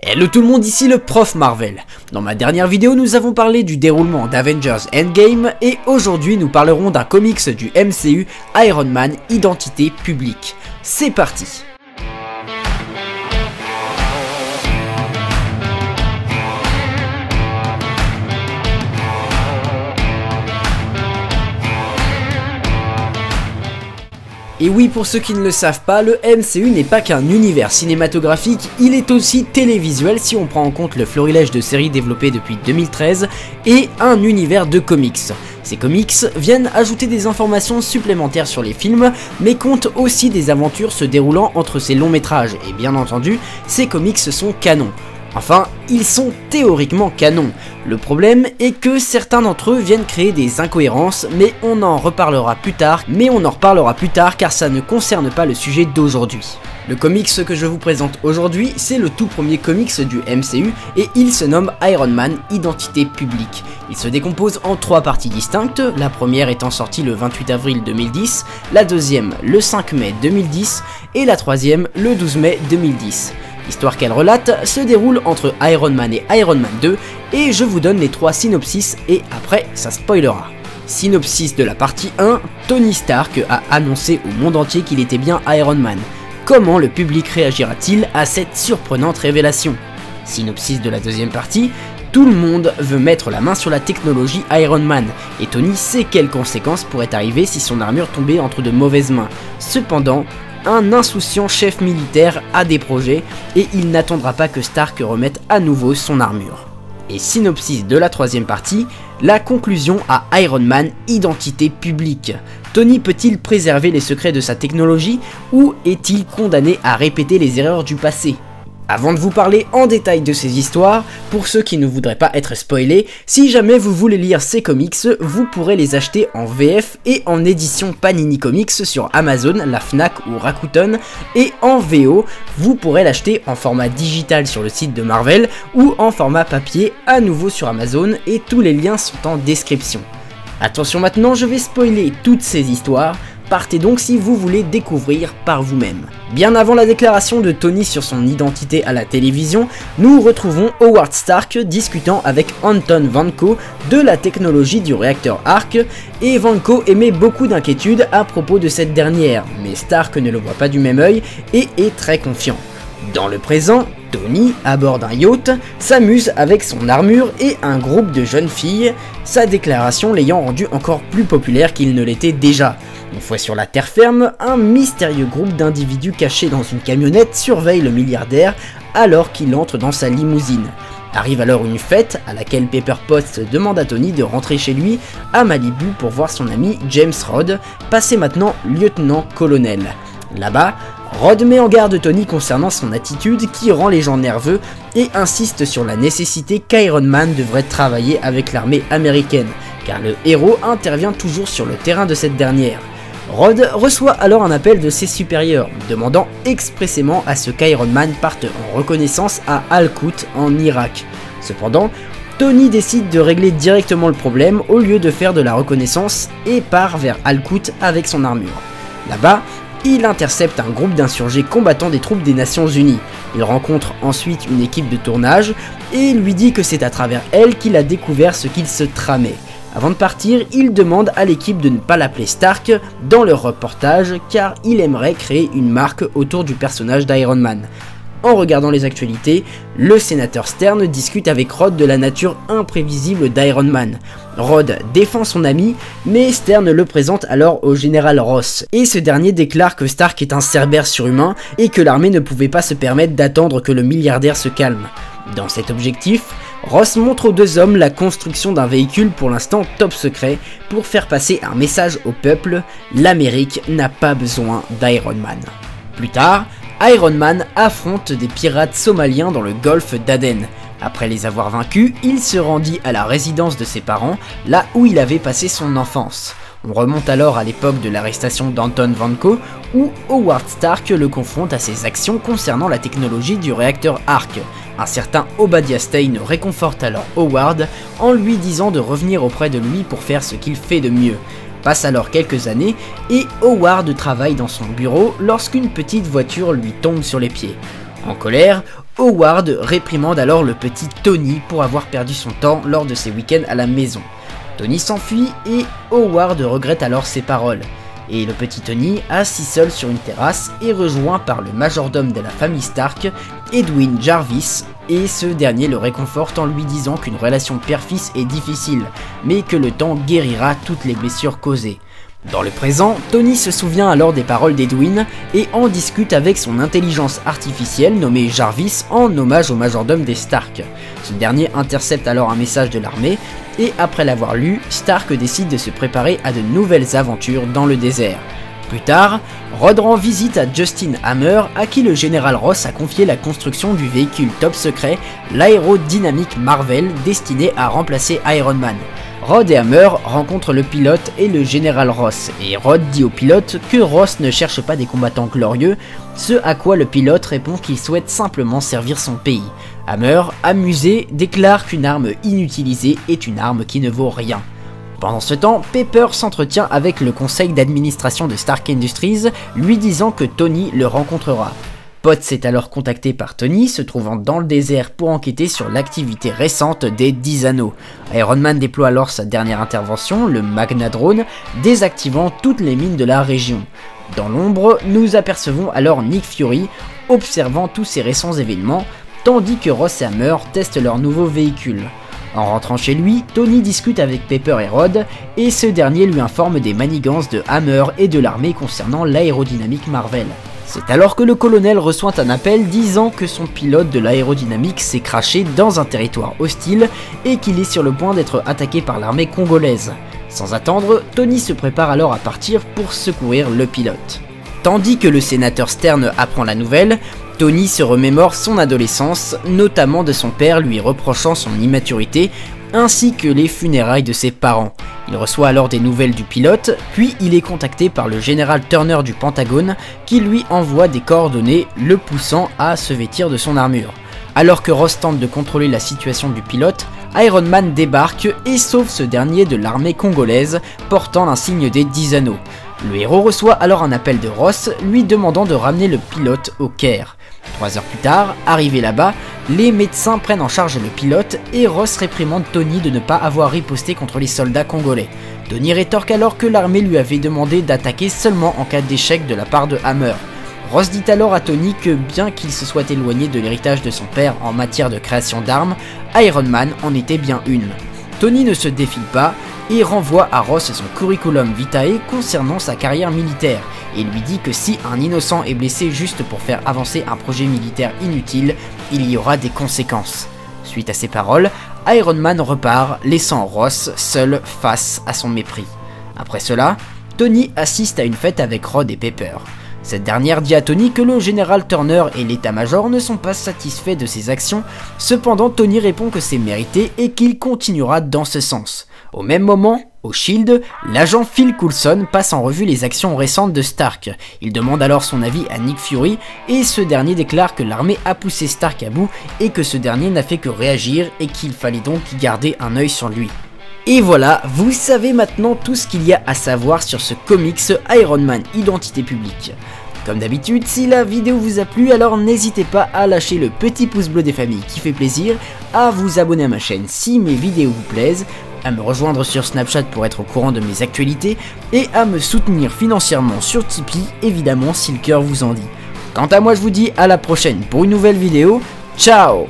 Hello tout le monde, ici le prof Marvel. Dans ma dernière vidéo, nous avons parlé du déroulement d'Avengers Endgame et aujourd'hui nous parlerons d'un comics du MCU, Iron Man, identité publique. C'est parti! Et oui, pour ceux qui ne le savent pas, le MCU n'est pas qu'un univers cinématographique, il est aussi télévisuel si on prend en compte le florilège de séries développées depuis 2013 et un univers de comics. Ces comics viennent ajouter des informations supplémentaires sur les films, mais comptent aussi des aventures se déroulant entre ces longs métrages, et bien entendu, ces comics sont canons. Enfin, ils sont théoriquement canons. Le problème est que certains d'entre eux viennent créer des incohérences, mais on en reparlera plus tard car ça ne concerne pas le sujet d'aujourd'hui. Le comics que je vous présente aujourd'hui, c'est le tout premier comics du MCU et il se nomme Iron Man, identité publique. Il se décompose en 3 parties distinctes, la première étant sortie le 28 avril 2010, la deuxième le 5 mai 2010 et la troisième le 12 mai 2010. L'histoire qu'elle relate se déroule entre Iron Man et Iron Man 2 et je vous donne les 3 synopsis et après ça spoilera. Synopsis de la partie 1, Tony Stark a annoncé au monde entier qu'il était bien Iron Man. Comment le public réagira-t-il à cette surprenante révélation? Synopsis de la deuxième partie, tout le monde veut mettre la main sur la technologie Iron Man et Tony sait quelles conséquences pourraient arriver si son armure tombait entre de mauvaises mains. Cependant, un insouciant chef militaire a des projets et il n'attendra pas que Stark remette à nouveau son armure. Et synopsis de la troisième partie, la conclusion à Iron Man, identité publique. Tony peut-il préserver les secrets de sa technologie ou est-il condamné à répéter les erreurs du passé? Avant de vous parler en détail de ces histoires, pour ceux qui ne voudraient pas être spoilés, si jamais vous voulez lire ces comics, vous pourrez les acheter en VF et en édition Panini Comics sur Amazon, la Fnac ou Rakuten, et en VO, vous pourrez l'acheter en format digital sur le site de Marvel ou en format papier à nouveau sur Amazon et tous les liens sont en description. Attention maintenant, je vais spoiler toutes ces histoires. Partez donc si vous voulez découvrir par vous-même. Bien avant la déclaration de Tony sur son identité à la télévision, nous retrouvons Howard Stark discutant avec Anton Vanko de la technologie du réacteur Arc, et Vanko émet beaucoup d'inquiétudes à propos de cette dernière, mais Stark ne le voit pas du même œil et est très confiant. Dans le présent, Tony, à bord d'un yacht, s'amuse avec son armure et un groupe de jeunes filles, sa déclaration l'ayant rendu encore plus populaire qu'il ne l'était déjà. Une fois sur la terre ferme, un mystérieux groupe d'individus cachés dans une camionnette surveille le milliardaire alors qu'il entre dans sa limousine. Arrive alors une fête à laquelle Pepper Potts demande à Tony de rentrer chez lui à Malibu pour voir son ami James Rhodes, passé maintenant lieutenant-colonel. Là-bas, Rhodes met en garde Tony concernant son attitude qui rend les gens nerveux et insiste sur la nécessité qu'Iron Man devrait travailler avec l'armée américaine, car le héros intervient toujours sur le terrain de cette dernière. Rhodes reçoit alors un appel de ses supérieurs, demandant expressément à ce qu'Iron Man parte en reconnaissance à Al-Quds en Irak. Cependant, Tony décide de régler directement le problème au lieu de faire de la reconnaissance et part vers Al-Quds avec son armure. Là-bas, il intercepte un groupe d'insurgés combattant des troupes des Nations Unies. Il rencontre ensuite une équipe de tournage et lui dit que c'est à travers elle qu'il a découvert ce qu'il se tramait. Avant de partir, il demande à l'équipe de ne pas l'appeler Stark dans leur reportage car il aimerait créer une marque autour du personnage d'Iron Man. En regardant les actualités, le sénateur Stern discute avec Rhodes de la nature imprévisible d'Iron Man. Rhodes défend son ami, mais Stern le présente alors au général Ross, et ce dernier déclare que Stark est un cerbère surhumain et que l'armée ne pouvait pas se permettre d'attendre que le milliardaire se calme. Dans cet objectif, Ross montre aux deux hommes la construction d'un véhicule pour l'instant top secret pour faire passer un message au peuple, l'Amérique n'a pas besoin d'Iron Man. Plus tard, Iron Man affronte des pirates somaliens dans le golfe d'Aden. Après les avoir vaincus, il se rendit à la résidence de ses parents, là où il avait passé son enfance. On remonte alors à l'époque de l'arrestation d'Anton Vanko, où Howard Stark le confronte à ses actions concernant la technologie du réacteur Arc. Un certain Obadiah Stane réconforte alors Howard en lui disant de revenir auprès de lui pour faire ce qu'il fait de mieux. Passent alors quelques années et Howard travaille dans son bureau lorsqu'une petite voiture lui tombe sur les pieds. En colère, Howard réprimande alors le petit Tony pour avoir perdu son temps lors de ses week-ends à la maison. Tony s'enfuit et Howard regrette alors ses paroles. Et le petit Tony, assis seul sur une terrasse, est rejoint par le majordome de la famille Stark, Edwin Jarvis, et ce dernier le réconforte en lui disant qu'une relation père-fils est difficile, mais que le temps guérira toutes les blessures causées. Dans le présent, Tony se souvient alors des paroles d'Edwin et en discute avec son intelligence artificielle nommée Jarvis en hommage au majordome des Stark. Ce dernier intercepte alors un message de l'armée et après l'avoir lu, Stark décide de se préparer à de nouvelles aventures dans le désert. Plus tard, Rod rend visite à Justin Hammer à qui le général Ross a confié la construction du véhicule top secret, l'aérodynamique Marvel destiné à remplacer Iron Man. Rod et Hammer rencontrent le pilote et le général Ross, et Rod dit au pilote que Ross ne cherche pas des combattants glorieux, ce à quoi le pilote répond qu'il souhaite simplement servir son pays. Hammer, amusé, déclare qu'une arme inutilisée est une arme qui ne vaut rien. Pendant ce temps, Pepper s'entretient avec le conseil d'administration de Stark Industries, lui disant que Tony le rencontrera. Potts est alors contacté par Tony, se trouvant dans le désert pour enquêter sur l'activité récente des 10 anneaux. Iron Man déploie alors sa dernière intervention, le Magnadrone, désactivant toutes les mines de la région. Dans l'ombre, nous apercevons alors Nick Fury, observant tous ces récents événements, tandis que Ross et Hammer testent leur nouveau véhicule. En rentrant chez lui, Tony discute avec Pepper et Rod, et ce dernier lui informe des manigances de Hammer et de l'armée concernant l'aérodynamique Marvel. C'est alors que le colonel reçoit un appel disant que son pilote de l'aérodynamique s'est crashé dans un territoire hostile et qu'il est sur le point d'être attaqué par l'armée congolaise. Sans attendre, Tony se prépare alors à partir pour secourir le pilote. Tandis que le sénateur Stern apprend la nouvelle, Tony se remémore son adolescence, notamment de son père lui reprochant son immaturité, ainsi que les funérailles de ses parents. Il reçoit alors des nouvelles du pilote, puis il est contacté par le général Turner du Pentagone, qui lui envoie des coordonnées, le poussant à se vêtir de son armure. Alors que Ross tente de contrôler la situation du pilote, Iron Man débarque et sauve ce dernier de l'armée congolaise, portant l'insigne des 10 anneaux. Le héros reçoit alors un appel de Ross, lui demandant de ramener le pilote au Caire. 3 heures plus tard, arrivé là-bas, les médecins prennent en charge le pilote et Ross réprimande Tony de ne pas avoir riposté contre les soldats congolais. Tony rétorque alors que l'armée lui avait demandé d'attaquer seulement en cas d'échec de la part de Hammer. Ross dit alors à Tony que bien qu'il se soit éloigné de l'héritage de son père en matière de création d'armes, Iron Man en était bien une. Tony ne se défile pas et renvoie à Ross son curriculum vitae concernant sa carrière militaire, et lui dit que si un innocent est blessé juste pour faire avancer un projet militaire inutile, il y aura des conséquences. Suite à ces paroles, Iron Man repart, laissant Ross seul face à son mépris. Après cela, Tony assiste à une fête avec Rod et Pepper. Cette dernière dit à Tony que le général Turner et l'état-major ne sont pas satisfaits de ses actions, cependant Tony répond que c'est mérité et qu'il continuera dans ce sens. Au même moment, au Shield, l'agent Phil Coulson passe en revue les actions récentes de Stark. Il demande alors son avis à Nick Fury et ce dernier déclare que l'armée a poussé Stark à bout et que ce dernier n'a fait que réagir et qu'il fallait donc garder un œil sur lui. Et voilà, vous savez maintenant tout ce qu'il y a à savoir sur ce comics Iron Man Identité Publique. Comme d'habitude, si la vidéo vous a plu, alors n'hésitez pas à lâcher le petit pouce bleu des familles qui fait plaisir, à vous abonner à ma chaîne si mes vidéos vous plaisent, à me rejoindre sur Snapchat pour être au courant de mes actualités, et à me soutenir financièrement sur Tipeee, évidemment si le cœur vous en dit. Quant à moi, je vous dis à la prochaine pour une nouvelle vidéo, ciao!